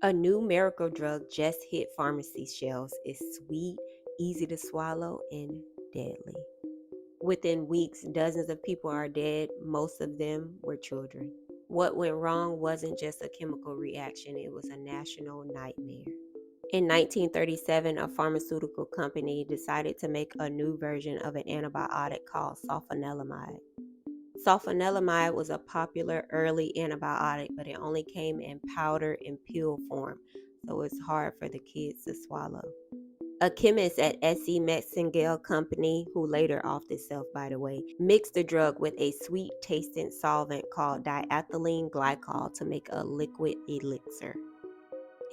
A new miracle drug just hit pharmacy shelves. It's sweet, easy to swallow, and deadly. Within weeks, dozens of people are dead. Most of them were children. What went wrong wasn't just a chemical reaction, it was a national nightmare. In 1937, a pharmaceutical company decided to make a new version of an antibiotic called sulfanilamide. Sulfanilamide was a popular early antibiotic, but it only came in powder and pill form, so it's hard for the kids to swallow. A chemist at SE Metzengel Company, who later offed itself by the way, mixed the drug with a sweet tasting solvent called diethylene glycol to make a liquid elixir.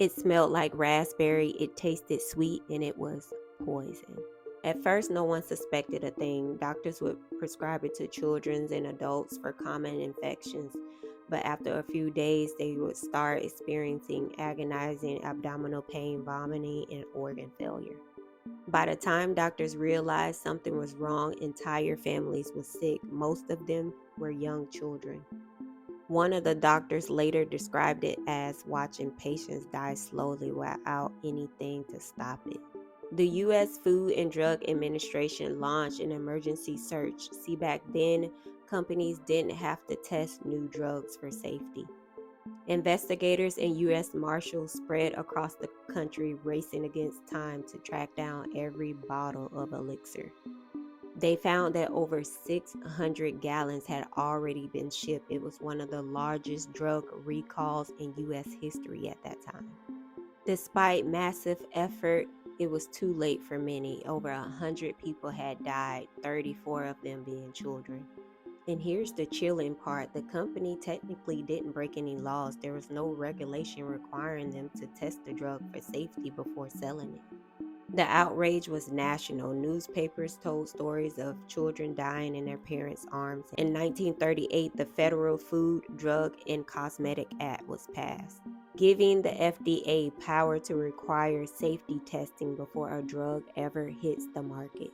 It smelled like raspberry, it tasted sweet, and it was poison. At first, no one suspected a thing. Doctors would prescribe it to children and adults for common infections, but after a few days, they would start experiencing agonizing abdominal pain, vomiting, and organ failure. By the time doctors realized something was wrong, entire families were sick. Most of them were young children. One of the doctors later described it as watching patients die slowly without anything to stop it. The U.S. Food and Drug Administration launched an emergency search. See, back then, companies didn't have to test new drugs for safety. Investigators and U.S. Marshals spread across the country, racing against time to track down every bottle of elixir. They found that over 600 gallons had already been shipped. It was one of the largest drug recalls in U.S. history at that time. Despite massive effort, it was too late for many. Over 100 people had died, 34 of them being children. And here's the chilling part. The company technically didn't break any laws. There was no regulation requiring them to test the drug for safety before selling it. The outrage was national. Newspapers told stories of children dying in their parents' arms. In 1938, the Federal Food, Drug, and Cosmetic Act was passed, giving the FDA power to require safety testing before a drug ever hits the market.